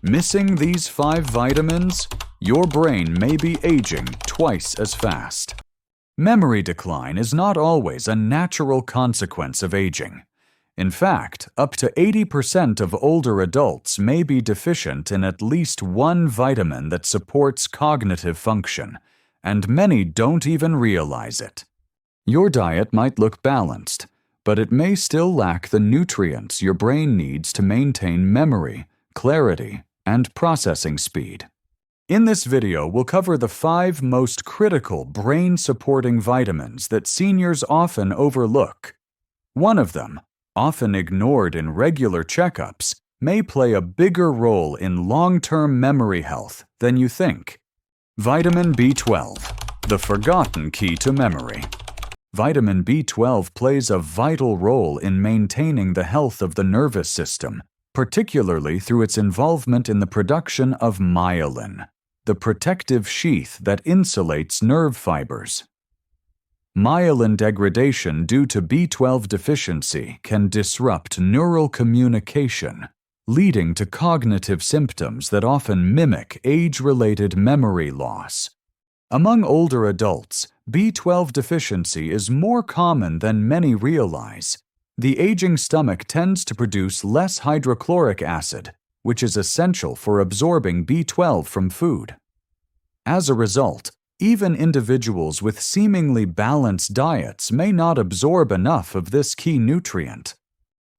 Missing these 5 vitamins, your brain may be aging twice as fast. Memory decline is not always a natural consequence of aging. In fact, up to 80% of older adults may be deficient in at least one vitamin that supports cognitive function, and many don't even realize it. Your diet might look balanced, but it may still lack the nutrients your brain needs to maintain memory, clarity, and processing speed. In this video, we'll cover the 5 most critical brain-supporting vitamins that seniors often overlook. One of them, often ignored in regular checkups, may play a bigger role in long-term memory health than you think. Vitamin B12, the forgotten key to memory. Vitamin B12 plays a vital role in maintaining the health of the nervous system, particularly through its involvement in the production of myelin, the protective sheath that insulates nerve fibers. Myelin degradation due to B12 deficiency can disrupt neural communication, leading to cognitive symptoms that often mimic age-related memory loss. Among older adults, B12 deficiency is more common than many realize. The aging stomach tends to produce less hydrochloric acid, which is essential for absorbing B12 from food. As a result, even individuals with seemingly balanced diets may not absorb enough of this key nutrient.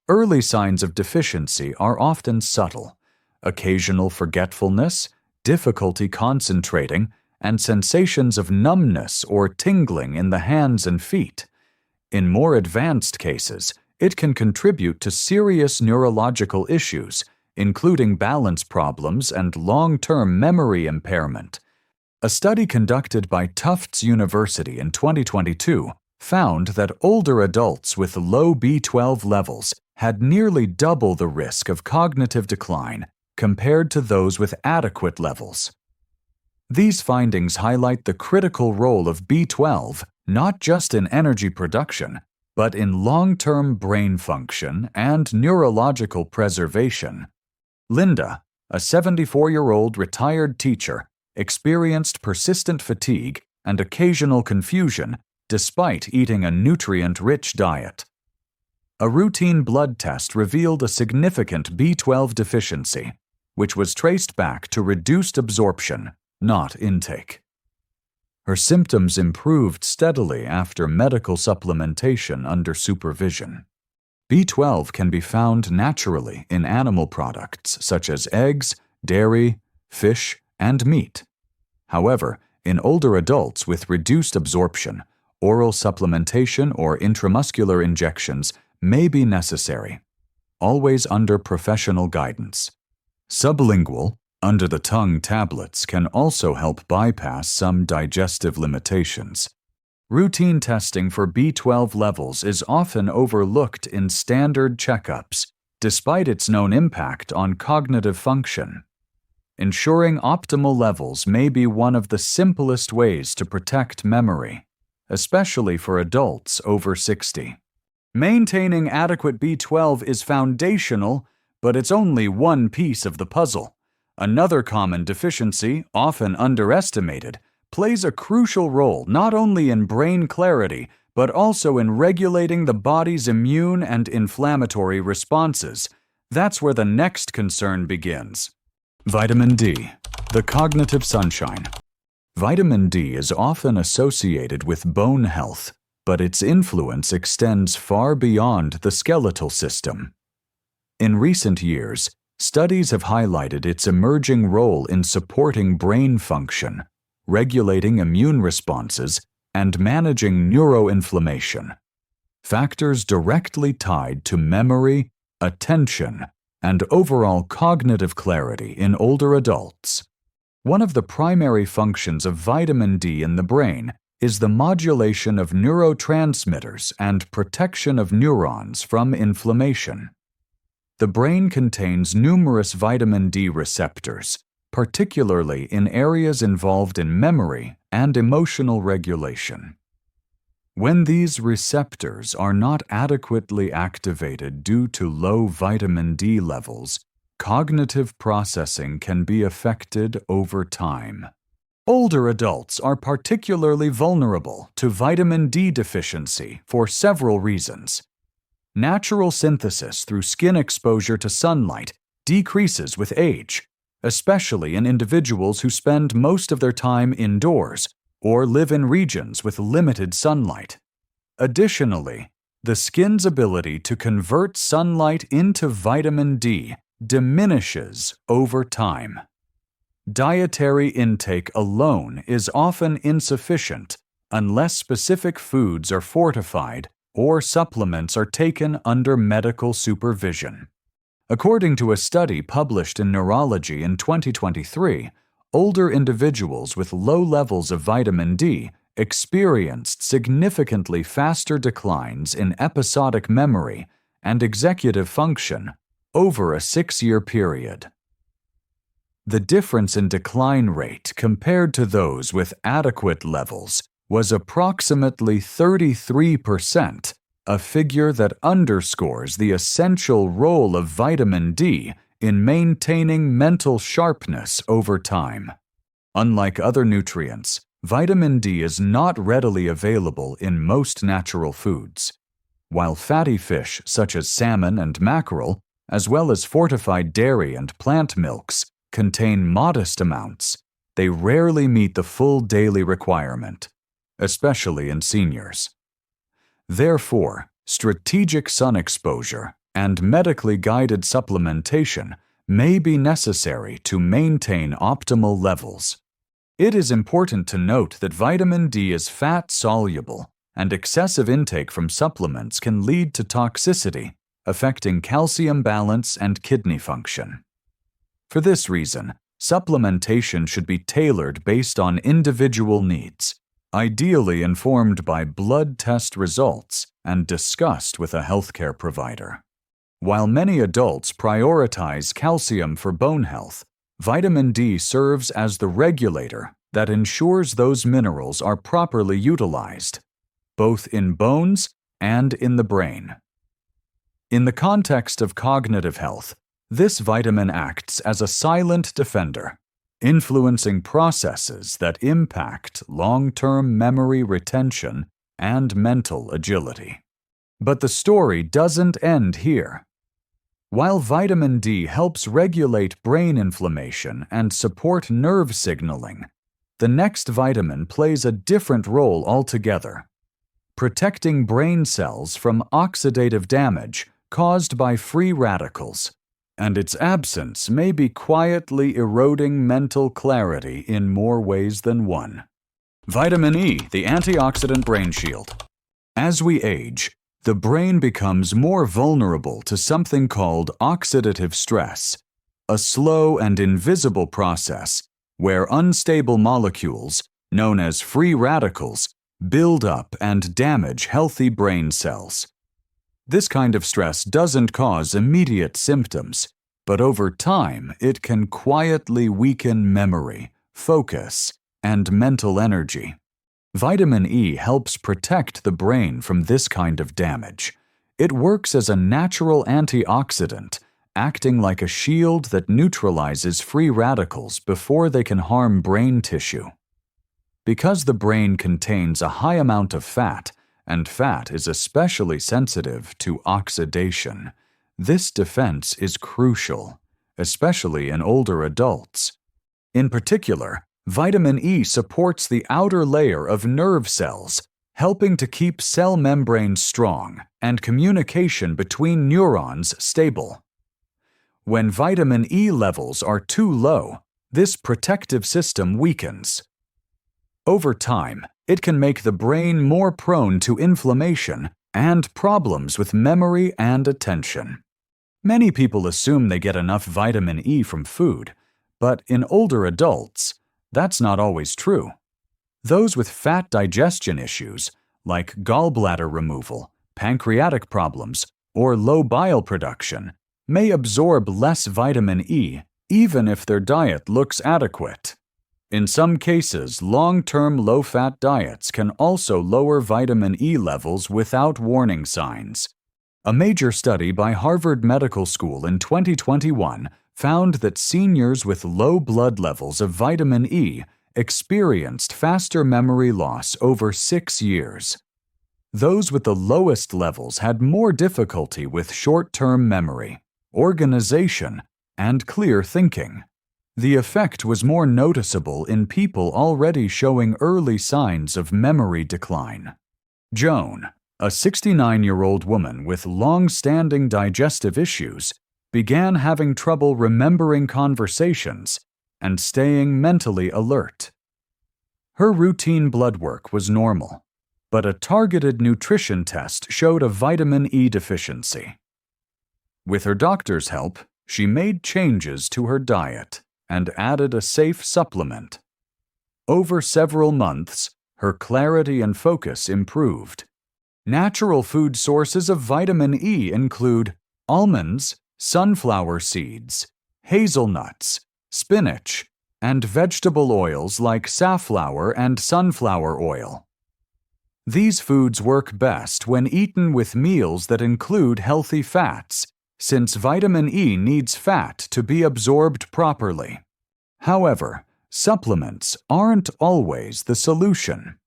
Early signs of deficiency are often subtle: occasional forgetfulness, difficulty concentrating, and sensations of numbness or tingling in the hands and feet. In more advanced cases, it can contribute to serious neurological issues, including balance problems and long-term memory impairment. A study conducted by Tufts University in 2022 found that older adults with low B12 levels had nearly double the risk of cognitive decline compared to those with adequate levels. These findings highlight the critical role of B12 not just in energy production, but in long-term brain function and neurological preservation. Linda, a 74-year-old retired teacher, experienced persistent fatigue and occasional confusion despite eating a nutrient-rich diet. A routine blood test revealed a significant B12 deficiency, which was traced back to reduced absorption, not intake. Her symptoms improved steadily after medical supplementation under supervision. B12 can be found naturally in animal products such as eggs, dairy, fish, and meat. However, in older adults with reduced absorption, oral supplementation or intramuscular injections may be necessary, always under professional guidance. Sublingual, under-the-tongue tablets can also help bypass some digestive limitations. Routine testing for B12 levels is often overlooked in standard checkups, despite its known impact on cognitive function. Ensuring optimal levels may be one of the simplest ways to protect memory, especially for adults over 60. Maintaining adequate B12 is foundational, but it's only one piece of the puzzle. Another common deficiency, often underestimated, plays a crucial role not only in brain clarity, but also in regulating the body's immune and inflammatory responses. That's where the next concern begins. Vitamin D, the cognitive sunshine. Vitamin D is often associated with bone health, but its influence extends far beyond the skeletal system. In recent years, studies have highlighted its emerging role in supporting brain function, regulating immune responses, and managing neuroinflammation, factors directly tied to memory, attention, and overall cognitive clarity in older adults. One of the primary functions of vitamin D in the brain is the modulation of neurotransmitters and protection of neurons from inflammation. The brain contains numerous vitamin D receptors, particularly in areas involved in memory and emotional regulation. When these receptors are not adequately activated due to low vitamin D levels, cognitive processing can be affected over time. Older adults are particularly vulnerable to vitamin D deficiency for several reasons. Natural synthesis through skin exposure to sunlight decreases with age, especially in individuals who spend most of their time indoors or live in regions with limited sunlight. Additionally, the skin's ability to convert sunlight into vitamin D diminishes over time. Dietary intake alone is often insufficient unless specific foods are fortified or supplements are taken under medical supervision. According to a study published in Neurology in 2023, older individuals with low levels of vitamin D experienced significantly faster declines in episodic memory and executive function over a 6-year period. The difference in decline rate compared to those with adequate levels was approximately 33%, a figure that underscores the essential role of vitamin D in maintaining mental sharpness over time. Unlike other nutrients, vitamin D is not readily available in most natural foods. While fatty fish such as salmon and mackerel, as well as fortified dairy and plant milks, contain modest amounts, they rarely meet the full daily requirement, especially in seniors. Therefore, strategic sun exposure and medically guided supplementation may be necessary to maintain optimal levels. It is important to note that vitamin D is fat-soluble, and excessive intake from supplements can lead to toxicity, affecting calcium balance and kidney function. For this reason, supplementation should be tailored based on individual needs, ideally informed by blood test results and discussed with a healthcare provider. While many adults prioritize calcium for bone health, vitamin D serves as the regulator that ensures those minerals are properly utilized, both in bones and in the brain. In the context of cognitive health, this vitamin acts as a silent defender, influencing processes that impact long-term memory retention and mental agility. But the story doesn't end here. While vitamin D helps regulate brain inflammation and support nerve signaling, the next vitamin plays a different role altogether, protecting brain cells from oxidative damage caused by free radicals, and its absence may be quietly eroding mental clarity in more ways than one. Vitamin E, the antioxidant brain shield. As we age, the brain becomes more vulnerable to something called oxidative stress, a slow and invisible process where unstable molecules, known as free radicals, build up and damage healthy brain cells. This kind of stress doesn't cause immediate symptoms, but over time it can quietly weaken memory, focus, and mental energy. Vitamin E helps protect the brain from this kind of damage. It works as a natural antioxidant, acting like a shield that neutralizes free radicals before they can harm brain tissue. Because the brain contains a high amount of fat, and fat is especially sensitive to oxidation, this defense is crucial, especially in older adults. In particular, vitamin E supports the outer layer of nerve cells, helping to keep cell membranes strong and communication between neurons stable. When vitamin E levels are too low, this protective system weakens. Over time, it can make the brain more prone to inflammation and problems with memory and attention. Many people assume they get enough vitamin E from food, but in older adults, that's not always true. Those with fat digestion issues, like gallbladder removal, pancreatic problems, or low bile production, may absorb less vitamin E even if their diet looks adequate. In some cases, long-term low-fat diets can also lower vitamin E levels without warning signs. A major study by Harvard Medical School in 2021 found that seniors with low blood levels of vitamin E experienced faster memory loss over 6 years. Those with the lowest levels had more difficulty with short-term memory, organization, and clear thinking. The effect was more noticeable in people already showing early signs of memory decline. Joan, a 69-year-old woman with long-standing digestive issues, began having trouble remembering conversations and staying mentally alert. Her routine blood work was normal, but a targeted nutrition test showed a vitamin E deficiency. With her doctor's help, she made changes to her diet and added a safe supplement. Over several months, her clarity and focus improved. Natural food sources of vitamin E include almonds, sunflower seeds, hazelnuts, spinach, and vegetable oils like safflower and sunflower oil. These foods work best when eaten with meals that include healthy fats, since vitamin E needs fat to be absorbed properly. However, supplements aren't always the solution.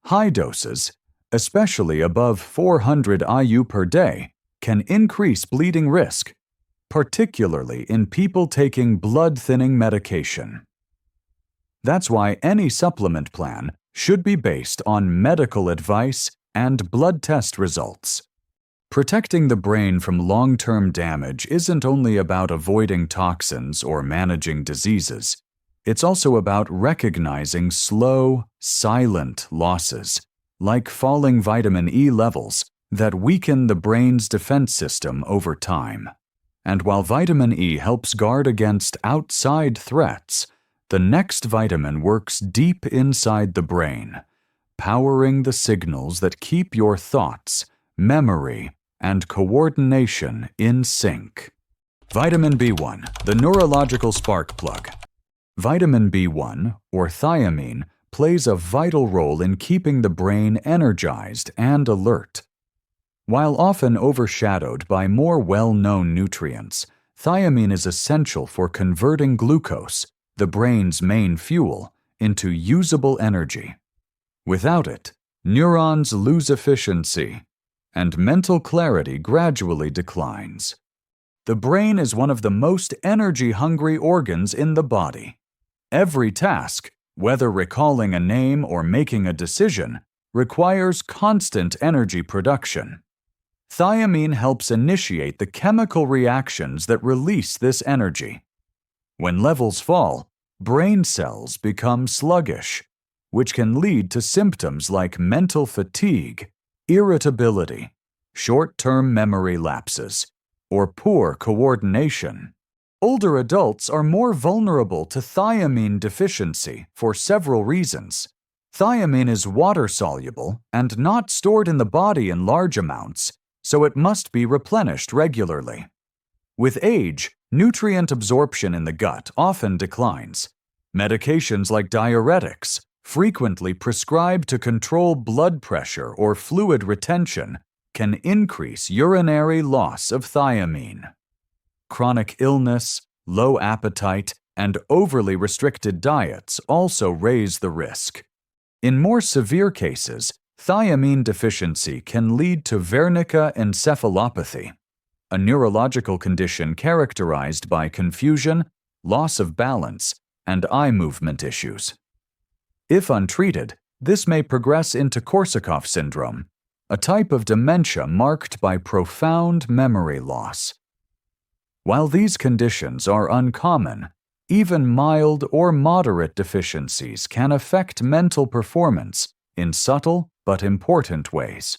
High doses, especially above 400 IU per day, can increase bleeding risk, particularly in people taking blood-thinning medication. That's why any supplement plan should be based on medical advice and blood test results. Protecting the brain from long-term damage isn't only about avoiding toxins or managing diseases. It's also about recognizing slow, silent losses, like falling vitamin E levels, that weaken the brain's defense system over time. And while vitamin E helps guard against outside threats, the next vitamin works deep inside the brain, powering the signals that keep your thoughts, memory, and coordination in sync. Vitamin B1, the neurological spark plug. Vitamin B1, or thiamine, plays a vital role in keeping the brain energized and alert. While often overshadowed by more well-known nutrients, thiamine is essential for converting glucose, the brain's main fuel, into usable energy. Without it, neurons lose efficiency, and mental clarity gradually declines. The brain is one of the most energy-hungry organs in the body. Every task, whether recalling a name or making a decision, requires constant energy production. Thiamine helps initiate the chemical reactions that release this energy. When levels fall, brain cells become sluggish, which can lead to symptoms like mental fatigue, irritability, short-term memory lapses, or poor coordination. Older adults are more vulnerable to thiamine deficiency for several reasons. Thiamine is water-soluble and not stored in the body in large amounts, so it must be replenished regularly. With age, nutrient absorption in the gut often declines. Medications like diuretics, frequently prescribed to control blood pressure or fluid retention, can increase urinary loss of thiamine. Chronic illness, low appetite, and overly restricted diets also raise the risk. In more severe cases, thiamine deficiency can lead to Wernicke encephalopathy, a neurological condition characterized by confusion, loss of balance, and eye movement issues. If untreated, this may progress into Korsakoff syndrome, a type of dementia marked by profound memory loss. While these conditions are uncommon, even mild or moderate deficiencies can affect mental performance in subtle but important ways.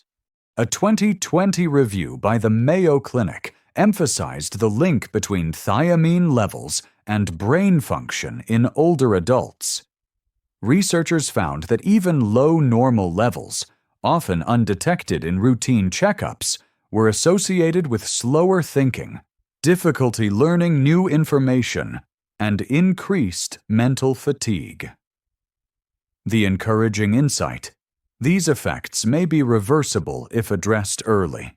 A 2020 review by the Mayo Clinic emphasized the link between thiamine levels and brain function in older adults. Researchers found that even low normal levels, often undetected in routine checkups, were associated with slower thinking, difficulty learning new information, and increased mental fatigue. The encouraging insight: these effects may be reversible if addressed early.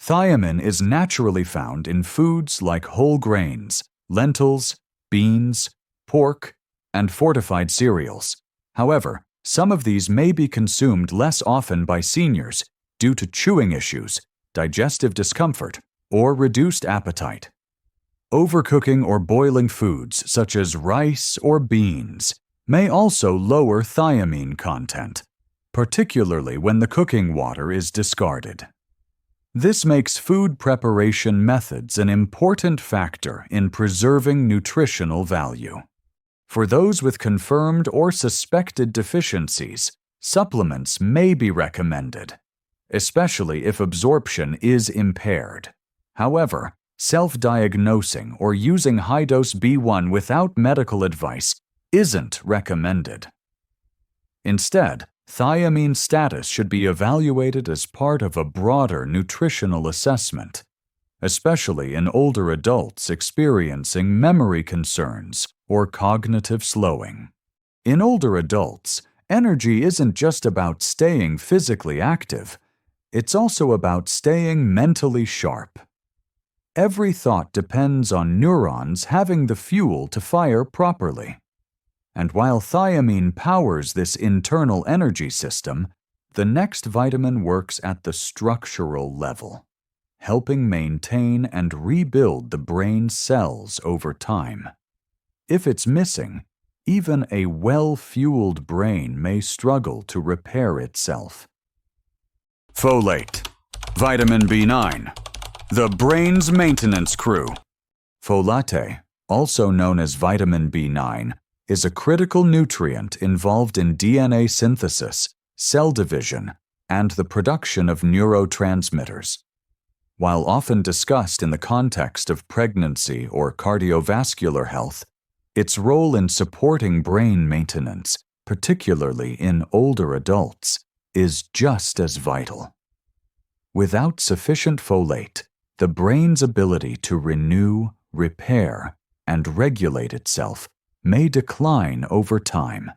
Thiamine is naturally found in foods like whole grains, lentils, beans, pork, and fortified cereals. However, some of these may be consumed less often by seniors due to chewing issues, digestive discomfort, or reduced appetite. Overcooking or boiling foods such as rice or beans may also lower thiamine content, particularly when the cooking water is discarded. This makes food preparation methods an important factor in preserving nutritional value. For those with confirmed or suspected deficiencies, supplements may be recommended, especially if absorption is impaired. However, self-diagnosing or using high-dose B1 without medical advice isn't recommended. Instead, thiamine status should be evaluated as part of a broader nutritional assessment, especially in older adults experiencing memory concerns or cognitive slowing. In older adults, energy isn't just about staying physically active, it's also about staying mentally sharp. Every thought depends on neurons having the fuel to fire properly. And while thiamine powers this internal energy system, the next vitamin works at the structural level, helping maintain and rebuild the brain's cells over time. If it's missing, even a well-fueled brain may struggle to repair itself. Folate, vitamin B9, the brain's maintenance crew. Folate, also known as vitamin B9, is a critical nutrient involved in DNA synthesis, cell division, and the production of neurotransmitters. While often discussed in the context of pregnancy or cardiovascular health, its role in supporting brain maintenance, particularly in older adults, is just as vital. Without sufficient folate, the brain's ability to renew, repair, and regulate itself may decline over time,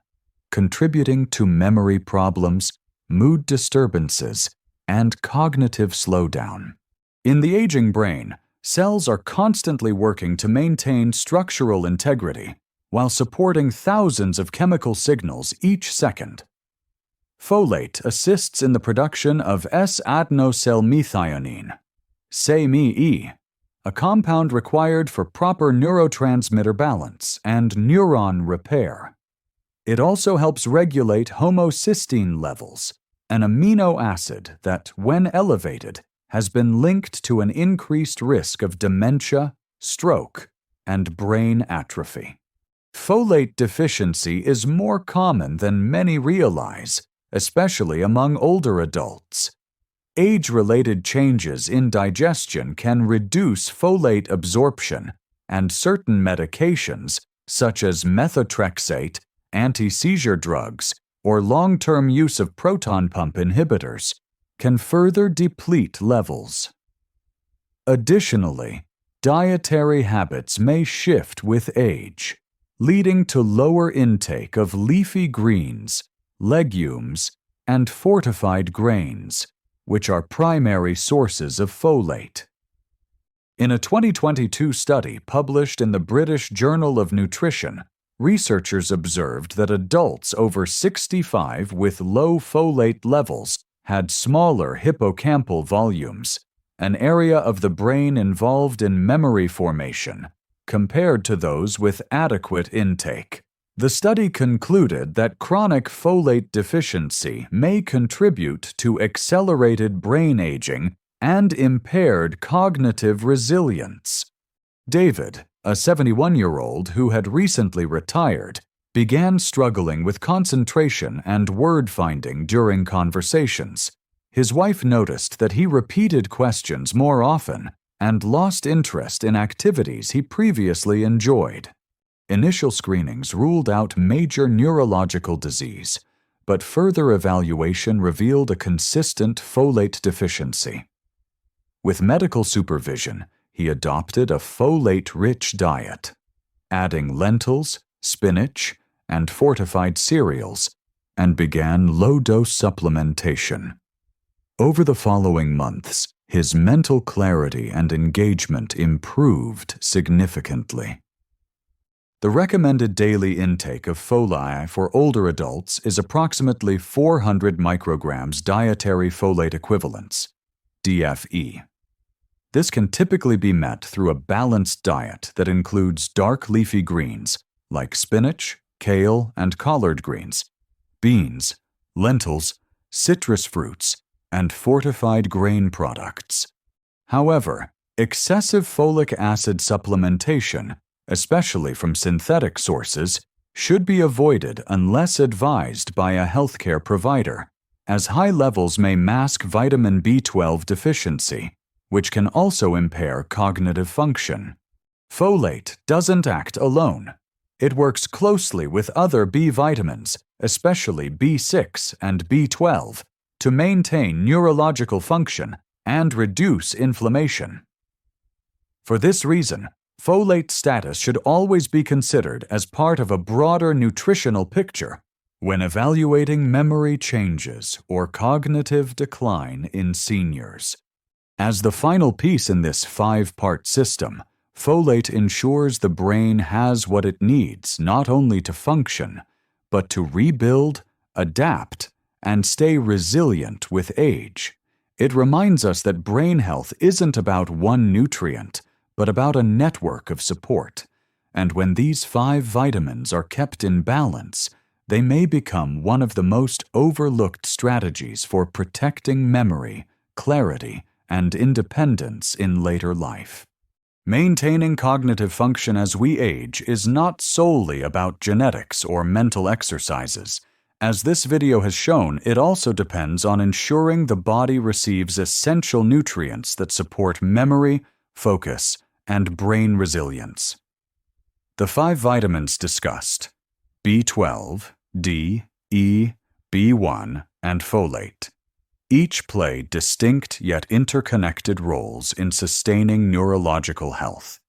contributing to memory problems, mood disturbances, and cognitive slowdown. In the aging brain, cells are constantly working to maintain structural integrity while supporting thousands of chemical signals each second. Folate assists in the production of S-adenosylmethionine, SAMe, a compound required for proper neurotransmitter balance and neuron repair. It also helps regulate homocysteine levels, an amino acid that, when elevated, has been linked to an increased risk of dementia, stroke, and brain atrophy. Folate deficiency is more common than many realize, especially among older adults. Age-related changes in digestion can reduce folate absorption, and certain medications, such as methotrexate, anti-seizure drugs, or long-term use of proton pump inhibitors, can further deplete levels. Additionally, dietary habits may shift with age, leading to lower intake of leafy greens, legumes, and fortified grains, which are primary sources of folate. In a 2022 study published in the British Journal of Nutrition, researchers observed that adults over 65 with low folate levels had smaller hippocampal volumes, an area of the brain involved in memory formation, compared to those with adequate intake. The study concluded that chronic folate deficiency may contribute to accelerated brain aging and impaired cognitive resilience. David, a 71-year-old who had recently retired, began struggling with concentration and word-finding during conversations. His wife noticed that he repeated questions more often and lost interest in activities he previously enjoyed. Initial screenings ruled out major neurological disease, but further evaluation revealed a consistent folate deficiency. With medical supervision, he adopted a folate-rich diet, adding lentils, spinach, and fortified cereals, and began low-dose supplementation. Over the following months, his mental clarity and engagement improved significantly. The recommended daily intake of folate for older adults is approximately 400 micrograms dietary folate equivalents, DFE. This can typically be met through a balanced diet that includes dark leafy greens like spinach, kale, and collard greens, beans, lentils, citrus fruits, and fortified grain products. However, excessive folic acid supplementation, especially from synthetic sources, should be avoided unless advised by a healthcare provider, as high levels may mask vitamin B12 deficiency, which can also impair cognitive function. Folate doesn't act alone. It works closely with other B vitamins, especially B6 and B12, to maintain neurological function and reduce inflammation. For this reason, folate status should always be considered as part of a broader nutritional picture when evaluating memory changes or cognitive decline in seniors. As the final piece in this 5-part system, folate ensures the brain has what it needs not only to function, but to rebuild, adapt, and stay resilient with age. It reminds us that brain health isn't about one nutrient, but about a network of support. And when these 5 vitamins are kept in balance, they may become one of the most overlooked strategies for protecting memory, clarity, and independence in later life. Maintaining cognitive function as we age is not solely about genetics or mental exercises. As this video has shown, it also depends on ensuring the body receives essential nutrients that support memory, focus, and brain resilience. The 5 vitamins discussed: B12, D, E, B1, and folate. Each play distinct yet interconnected roles in sustaining neurological health.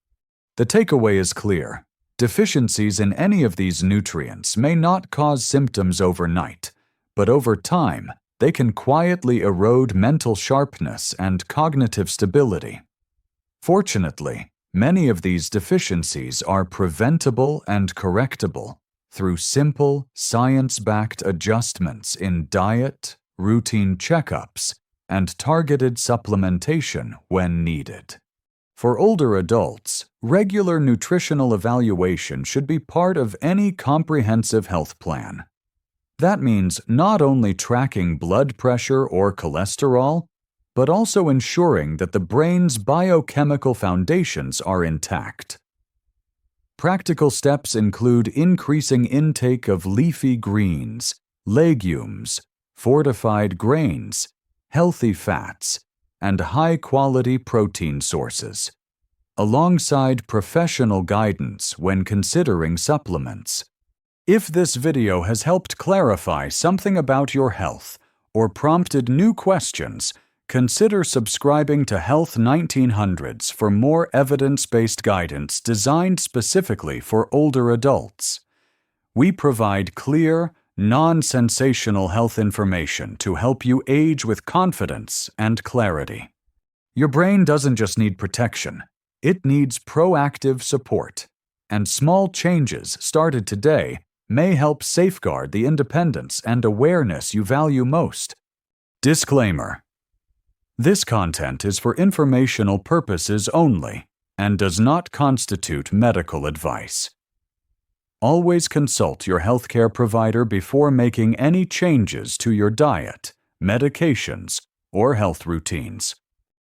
The takeaway is clear. Deficiencies in any of these nutrients may not cause symptoms overnight, but over time, they can quietly erode mental sharpness and cognitive stability. Fortunately, many of these deficiencies are preventable and correctable through simple, science-backed adjustments in diet, routine checkups, and targeted supplementation when needed. For older adults, regular nutritional evaluation should be part of any comprehensive health plan. That means not only tracking blood pressure or cholesterol, but also ensuring that the brain's biochemical foundations are intact. Practical steps include increasing intake of leafy greens, legumes, fortified grains, healthy fats, and high-quality protein sources, alongside professional guidance when considering supplements. If this video has helped clarify something about your health or prompted new questions, consider subscribing to Health 1900s for more evidence-based guidance designed specifically for older adults. We provide clear, non-sensational health information to help you age with confidence and clarity. Your brain doesn't just need protection, it needs proactive support, and small changes started today may help safeguard the independence and awareness you value most. Disclaimer: this content is for informational purposes only and does not constitute medical advice. Always consult your healthcare provider before making any changes to your diet, medications, or health routines.